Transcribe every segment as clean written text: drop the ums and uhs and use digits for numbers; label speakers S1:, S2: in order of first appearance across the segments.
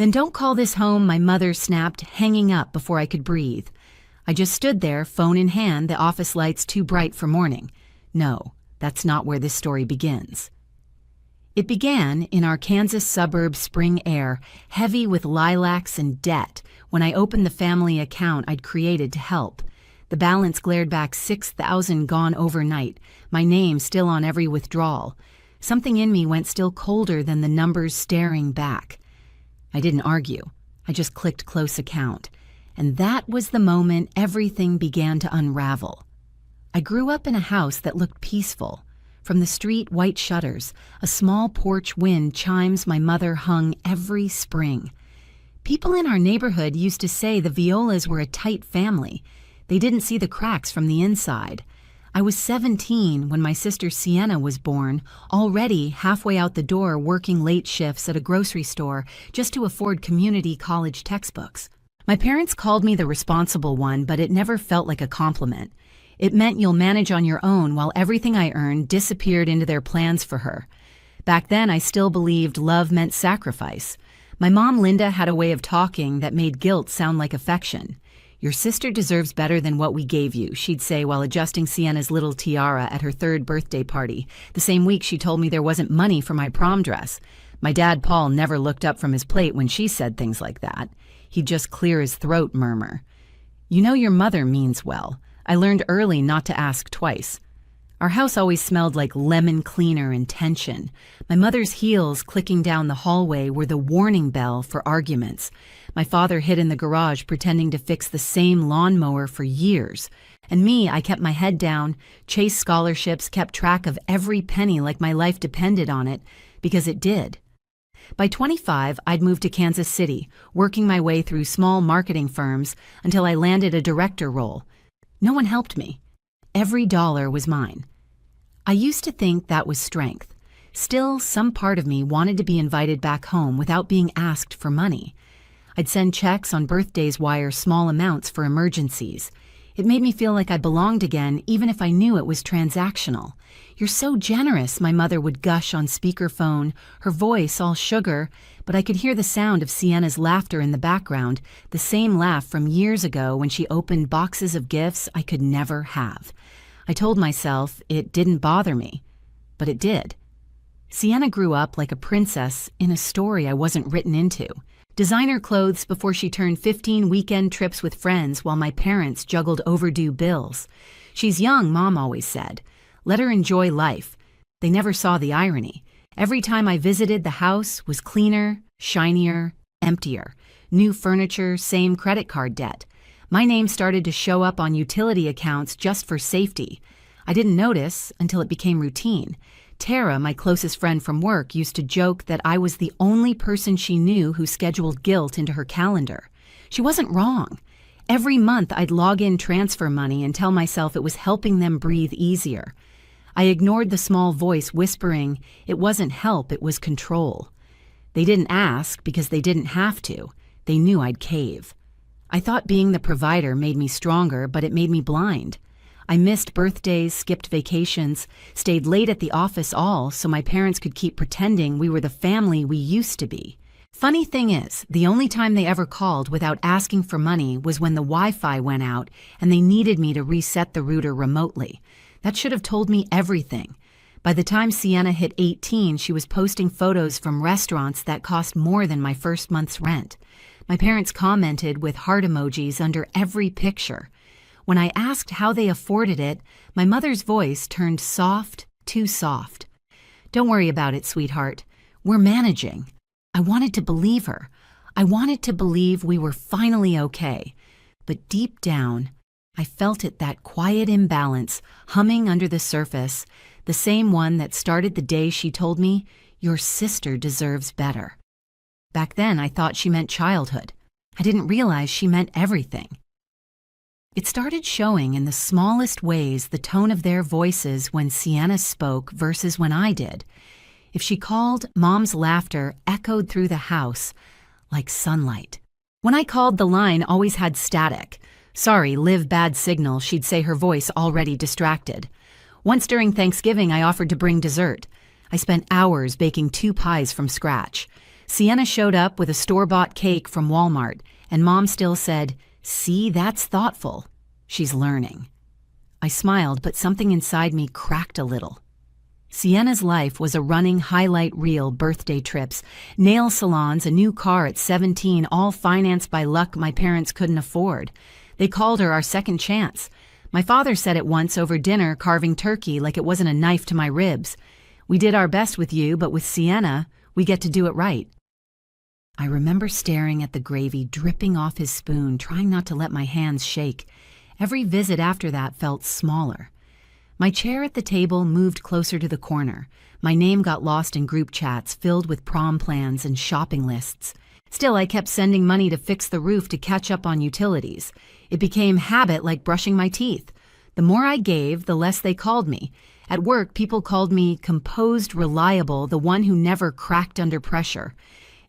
S1: "Then don't call this home," my mother snapped, hanging up before I could breathe. I just stood there, phone in hand, the office lights too bright for morning. No, that's not where this story begins. It began in our Kansas suburb spring air, heavy with lilacs and debt, when I opened the family account I'd created to help. The balance glared back $6,000 gone overnight, my name still on every withdrawal. Something in me went still colder than the numbers staring back. I didn't argue. I just clicked close account. And that was the moment everything began to unravel. I grew up in a house that looked peaceful. From the street, white shutters, a small porch wind chimes my mother hung every spring. People in our neighborhood used to say the Violas were a tight family. They didn't see the cracks from the inside. I was 17 when my sister Sienna was born, already halfway out the door working late shifts at a grocery store just to afford community college textbooks. My parents called me the responsible one, but it never felt like a compliment. It meant you'll manage on your own while everything I earned disappeared into their plans for her. Back then, I still believed love meant sacrifice. My mom, Linda, had a way of talking that made guilt sound like affection. "Your sister deserves better than what we gave you," she'd say while adjusting Sienna's little tiara at her 3rd birthday party. The same week she told me there wasn't money for my prom dress. My dad, Paul, never looked up from his plate when she said things like that. He'd just clear his throat, murmur. "You know your mother means well." I learned early not to ask twice. Our house always smelled like lemon cleaner and tension. My mother's heels clicking down the hallway were the warning bell for arguments. My father hid in the garage pretending to fix the same lawnmower for years. And me, I kept my head down, chased scholarships, kept track of every penny like my life depended on it, because it did. By 25, I'd moved to Kansas City, working my way through small marketing firms until I landed a director role. No one helped me. Every dollar was mine. I used to think that was strength. Still, some part of me wanted to be invited back home without being asked for money. I'd send checks on birthdays, wire small amounts for emergencies. It made me feel like I belonged again, even if I knew it was transactional. "You're so generous," my mother would gush on speakerphone, her voice all sugar, but I could hear the sound of Sienna's laughter in the background, the same laugh from years ago when she opened boxes of gifts I could never have. I told myself it didn't bother me, but it did. Sienna grew up like a princess in a story I wasn't written into. Designer clothes before she turned 15, weekend trips with friends while my parents juggled overdue bills. "She's young," Mom always said. "Let her enjoy life." They never saw the irony. Every time I visited, the house was cleaner, shinier, emptier. New furniture, same credit card debt. My name started to show up on utility accounts just for safety. I didn't notice until it became routine. Tara, my closest friend from work, used to joke that I was the only person she knew who scheduled guilt into her calendar. She wasn't wrong. Every month I'd log in transfer money and tell myself it was helping them breathe easier. I ignored the small voice whispering it wasn't help, it was control. They didn't ask because they didn't have to. They knew I'd cave. I thought being the provider made me stronger, but it made me blind. I missed birthdays, skipped vacations, stayed late at the office all so my parents could keep pretending we were the family we used to be. Funny thing is, the only time they ever called without asking for money was when the Wi-Fi went out and they needed me to reset the router remotely. That should have told me everything. By the time Sienna hit 18, she was posting photos from restaurants that cost more than my first month's rent. My parents commented with heart emojis under every picture. When I asked how they afforded it, my mother's voice turned soft, too soft. "Don't worry about it, sweetheart. We're managing." I wanted to believe her. I wanted to believe we were finally okay. But deep down, I felt it, that quiet imbalance humming under the surface, the same one that started the day she told me, "Your sister deserves better." Back then, I thought she meant childhood. I didn't realize she meant everything. It started showing in the smallest ways, the tone of their voices when Sienna spoke versus when I did. If she called, Mom's laughter echoed through the house like sunlight. When I called, the line always had static. "Sorry, live bad signal," she'd say, her voice already distracted. Once during Thanksgiving, I offered to bring dessert. I spent hours baking 2 pies from scratch. Sienna showed up with a store-bought cake from Walmart, and Mom still said, "See, that's thoughtful. She's learning." I smiled, but something inside me cracked a little. Sienna's life was a running highlight reel: birthday trips, nail salons, a new car at 17, all financed by luck my parents couldn't afford. They called her our second chance. My father said it once over dinner, carving turkey like it wasn't a knife to my ribs. "We did our best with you, but with Sienna, we get to do it right." I remember staring at the gravy dripping off his spoon, trying not to let my hands shake. Every visit after that felt smaller. My chair at the table moved closer to the corner. My name got lost in group chats filled with prom plans and shopping lists. Still, I kept sending money to fix the roof to catch up on utilities. It became habit like brushing my teeth. The more I gave, the less they called me. At work, people called me composed, reliable, the one who never cracked under pressure.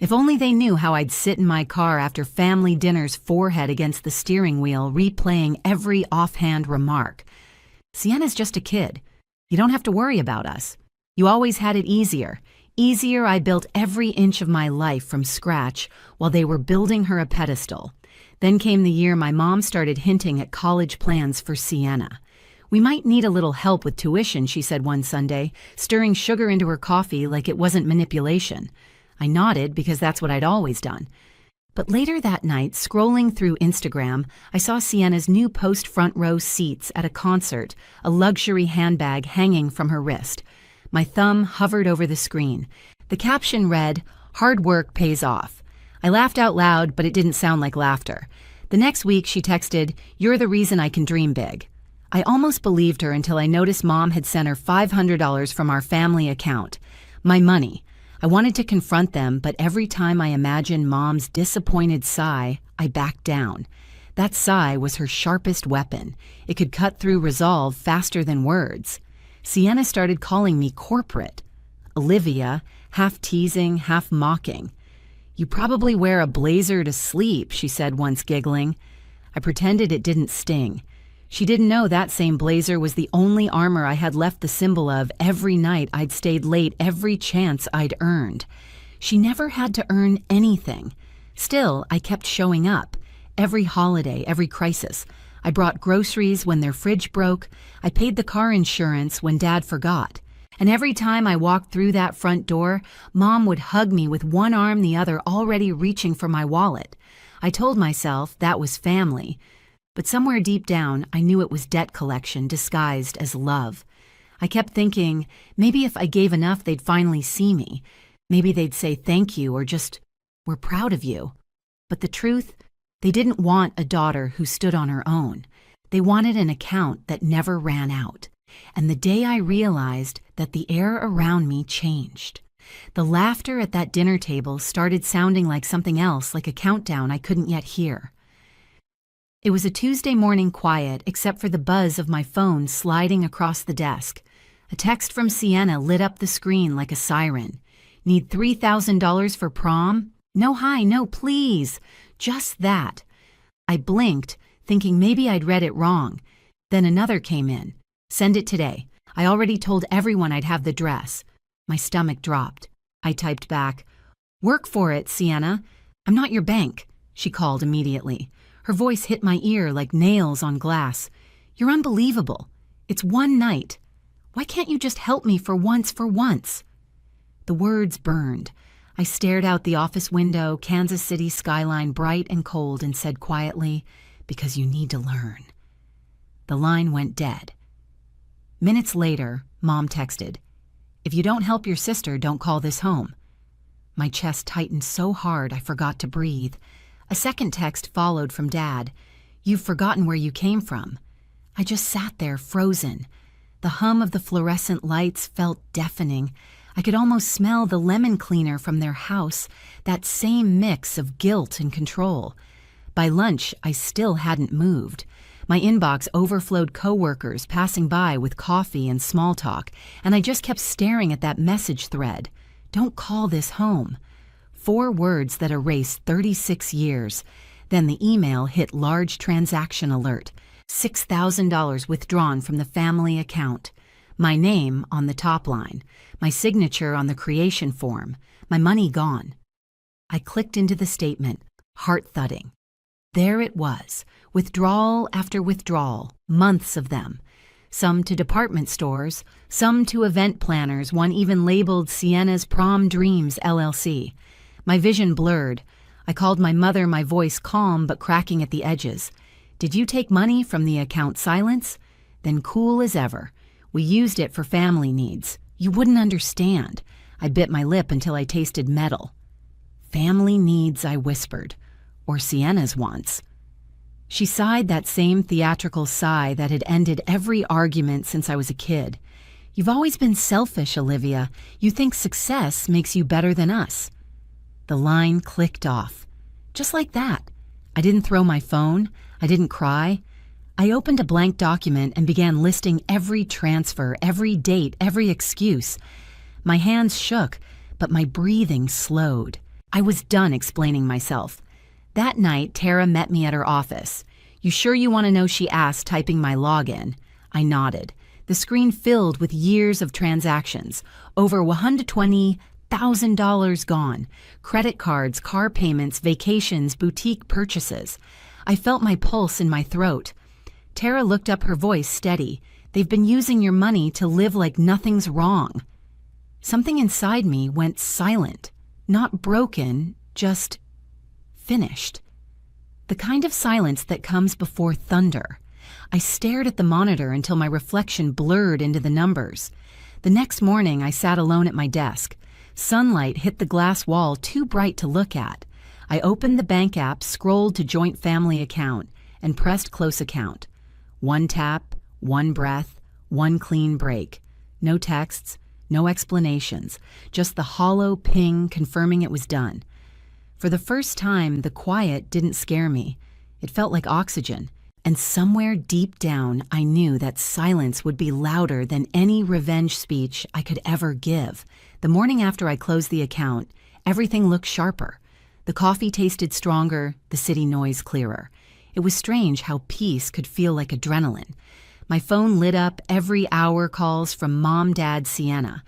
S1: If only they knew how I'd sit in my car after family dinners, forehead against the steering wheel, replaying every offhand remark. "Sienna's just a kid. You don't have to worry about us. You always had it easier. Easier. I built every inch of my life from scratch while they were building her a pedestal." Then came the year my mom started hinting at college plans for Sienna. "We might need a little help with tuition," she said one Sunday, stirring sugar into her coffee like it wasn't manipulation. I nodded because that's what I'd always done. But later that night, scrolling through Instagram, I saw Sienna's new post front row seats at a concert, a luxury handbag hanging from her wrist. My thumb hovered over the screen. The caption read, "Hard work pays off." I laughed out loud, but it didn't sound like laughter. The next week, she texted, "You're the reason I can dream big." I almost believed her until I noticed Mom had sent her $500 from our family account. My money. I wanted to confront them, but every time I imagined Mom's disappointed sigh, I backed down. That sigh was her sharpest weapon. It could cut through resolve faster than words. Sienna started calling me corporate. Olivia, half teasing, half mocking. "You probably wear a blazer to sleep," she said once, giggling. I pretended it didn't sting. She didn't know that same blazer was the only armor I had left the symbol of every night I'd stayed late, every chance I'd earned. She never had to earn anything. Still, I kept showing up. Every holiday, every crisis. I brought groceries when their fridge broke. I paid the car insurance when Dad forgot. And every time I walked through that front door, Mom would hug me with one arm, the other already reaching for my wallet. I told myself that was family. But somewhere deep down, I knew it was debt collection disguised as love. I kept thinking, maybe if I gave enough, they'd finally see me. Maybe they'd say thank you or just, "We're proud of you." But the truth, they didn't want a daughter who stood on her own. They wanted an account that never ran out. And the day I realized that the air around me changed. The laughter at that dinner table started sounding like something else, like a countdown I couldn't yet hear. It was a Tuesday morning quiet except for the buzz of my phone sliding across the desk. A text from Sienna lit up the screen like a siren. "Need $3,000 for prom? No, hi, no, please. Just that." I blinked, thinking maybe I'd read it wrong. Then another came in. "Send it today. I already told everyone I'd have the dress." My stomach dropped. I typed back, "Work for it, Sienna. I'm not your bank," she called immediately. Her voice hit my ear like nails on glass. "You're unbelievable. It's one night. Why can't you just help me for once, for once?" The words burned. I stared out the office window, Kansas City skyline bright and cold, and said quietly, "Because you need to learn." The line went dead. Minutes later, Mom texted, "If you don't help your sister, don't call this home." My chest tightened so hard I forgot to breathe. A second text followed from Dad. "You've forgotten where you came from." I just sat there, frozen. The hum of the fluorescent lights felt deafening. I could almost smell the lemon cleaner from their house, that same mix of guilt and control. By lunch, I still hadn't moved. My inbox overflowed coworkers passing by with coffee and small talk, and I just kept staring at that message thread. "Don't call this home." 4 words that erased 36 years. Then the email hit large transaction alert. $6,000 withdrawn from the family account. My name on the top line. My signature on the creation form. My money gone. I clicked into the statement, heart thudding. There it was, withdrawal after withdrawal, months of them. Some to department stores, some to event planners, one even labeled Sienna's Prom Dreams LLC. My vision blurred. I called my mother, my voice calm but cracking at the edges. Did you take money from the account Silence? Then cool as ever. We used it for family needs. You wouldn't understand. I bit my lip until I tasted metal. Family needs, I whispered. Or Sienna's wants. She sighed that same theatrical sigh that had ended every argument since I was a kid. You've always been selfish, Olivia. You think success makes you better than us. The line clicked off. Just like that. I didn't throw my phone. I didn't cry. I opened a blank document and began listing every transfer, every date, every excuse. My hands shook, but my breathing slowed. I was done explaining myself. That night, Tara met me at her office. You sure you want to know, she asked, typing my login. I nodded. The screen filled with years of transactions. Over $120,000 gone. Credit cards, car payments, vacations, boutique purchases. I felt my pulse in my throat. Tara looked up, her voice steady. They've been using your money to live like nothing's wrong. Something inside me went silent. Not broken, just finished. The kind of silence that comes before thunder. I stared at the monitor until my reflection blurred into the numbers. The next morning, I sat alone at my desk. Sunlight hit the glass wall too bright to look at. I opened the bank app, scrolled to joint family account, and pressed close account. One tap, one breath, one clean break. No texts, no explanations, just the hollow ping confirming it was done. For the first time, the quiet didn't scare me. It felt like oxygen, and somewhere deep down, I knew that silence would be louder than any revenge speech I could ever give. The morning after I closed the account, everything looked sharper. The coffee tasted stronger, the city noise clearer. It was strange how peace could feel like adrenaline. My phone lit up, every hour calls from Mom, Dad, Sienna,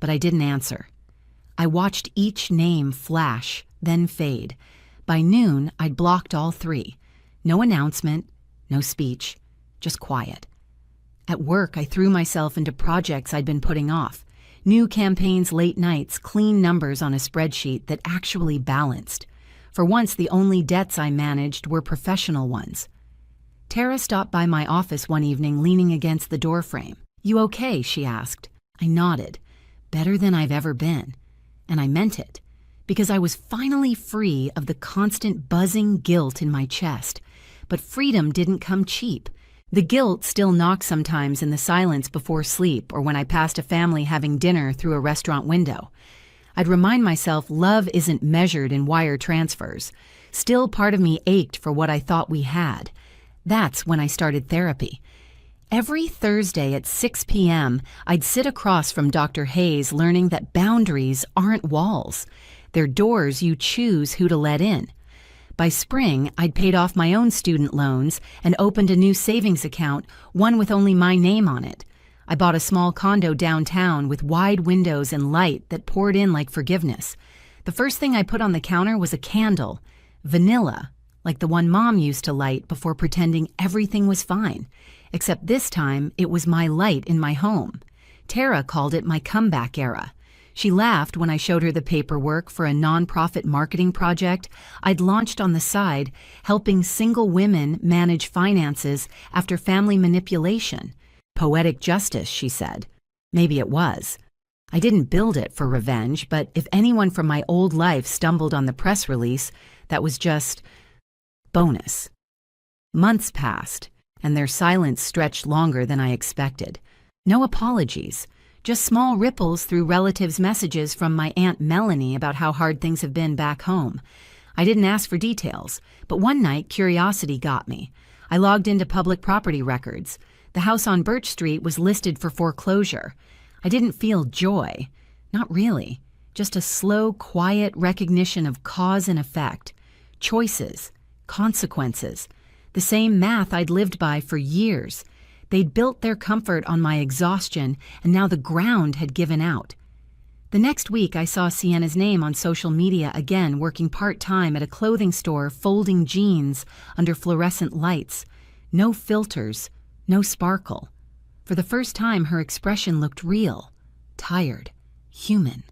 S1: but I didn't answer. I watched each name flash, then fade. By noon, I'd blocked all three. No announcement, no speech, just quiet. At work, I threw myself into projects I'd been putting off. New campaigns, late nights, clean numbers on a spreadsheet that actually balanced. For once, the only debts I managed were professional ones. Tara stopped by my office one evening, leaning against the doorframe. "You okay?" she asked. I nodded. Better than I've ever been. And I meant it, because I was finally free of the constant buzzing guilt in my chest. But freedom didn't come cheap. The guilt still knocked sometimes in the silence before sleep or when I passed a family having dinner through a restaurant window. I'd remind myself love isn't measured in wire transfers. Still, part of me ached for what I thought we had. That's when I started therapy. Every Thursday at 6 p.m., I'd sit across from Dr. Hayes, learning that boundaries aren't walls. They're doors you choose who to let in. By spring, I'd paid off my own student loans and opened a new savings account, one with only my name on it. I bought a small condo downtown with wide windows and light that poured in like forgiveness. The first thing I put on the counter was a candle, vanilla, like the one Mom used to light before pretending everything was fine. Except this time, it was my light in my home. Tara called it my comeback era. She laughed when I showed her the paperwork for a nonprofit marketing project I'd launched on the side, helping single women manage finances after family manipulation. Poetic justice, she said. Maybe it was. I didn't build it for revenge, but if anyone from my old life stumbled on the press release, that was just bonus. Months passed, and their silence stretched longer than I expected. No apologies. Just small ripples through relatives' messages from my Aunt Melanie about how hard things have been back home. I didn't ask for details, but one night curiosity got me. I logged into public property records. The house on Birch Street was listed for foreclosure. I didn't feel joy. Not really. Just a slow, quiet recognition of cause and effect. Choices. Consequences. The same math I'd lived by for years. They'd built their comfort on my exhaustion, and now the ground had given out. The next week, I saw Sienna's name on social media again, working part-time at a clothing store folding jeans under fluorescent lights. No filters, no sparkle. For the first time, her expression looked real, tired, human.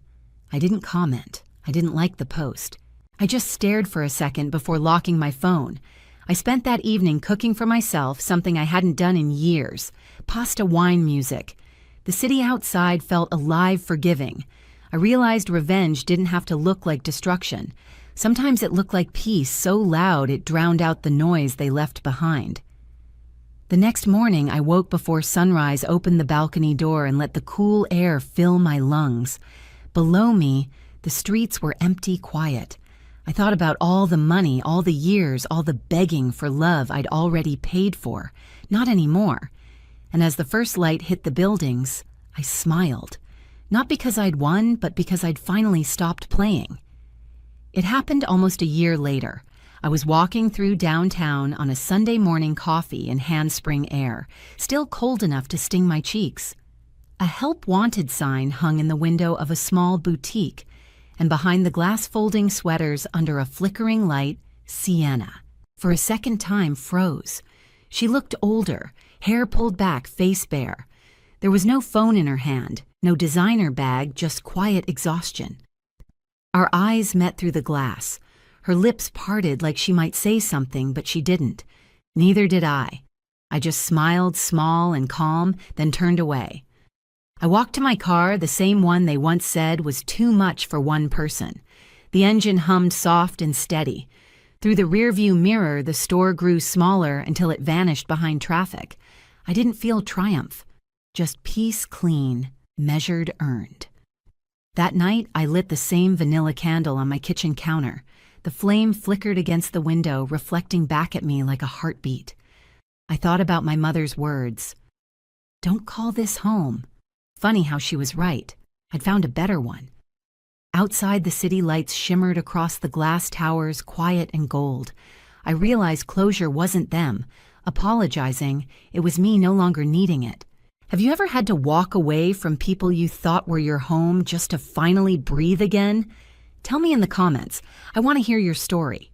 S1: I didn't comment. I didn't like the post. I just stared for a second before locking my phone. I spent that evening cooking for myself something I hadn't done in years, pasta wine music. The city outside felt alive, forgiving. I realized revenge didn't have to look like destruction. Sometimes it looked like peace so loud it drowned out the noise they left behind. The next morning, I woke before sunrise, opened the balcony door, and let the cool air fill my lungs. Below me, the streets were empty, quiet. I thought about all the money, all the years, all the begging for love I'd already paid for. Not anymore. And as the first light hit the buildings, I smiled. Not because I'd won, but because I'd finally stopped playing. It happened almost a year later. I was walking through downtown on a Sunday morning, coffee and handspring air, still cold enough to sting my cheeks. A help wanted sign hung in the window of a small boutique, and behind the glass folding sweaters under a flickering light, Sienna, for a second time, froze. She looked older, hair pulled back, face bare. There was no phone in her hand, no designer bag, just quiet exhaustion. Our eyes met through the glass. Her lips parted like she might say something, but she didn't. Neither did I. I just smiled, small and calm, then turned away. I walked to my car, the same one they once said was too much for one person. The engine hummed soft and steady. Through the rearview mirror, the store grew smaller until it vanished behind traffic. I didn't feel triumph, just peace, clean, measured, earned. That night, I lit the same vanilla candle on my kitchen counter. The flame flickered against the window, reflecting back at me like a heartbeat. I thought about my mother's words. "Don't call this home." Funny how she was right. I'd found a better one. Outside, the city lights shimmered across the glass towers, quiet and gold. I realized closure wasn't them apologizing. It was me no longer needing it. Have you ever had to walk away from people you thought were your home just to finally breathe again? Tell me in the comments. I want to hear your story.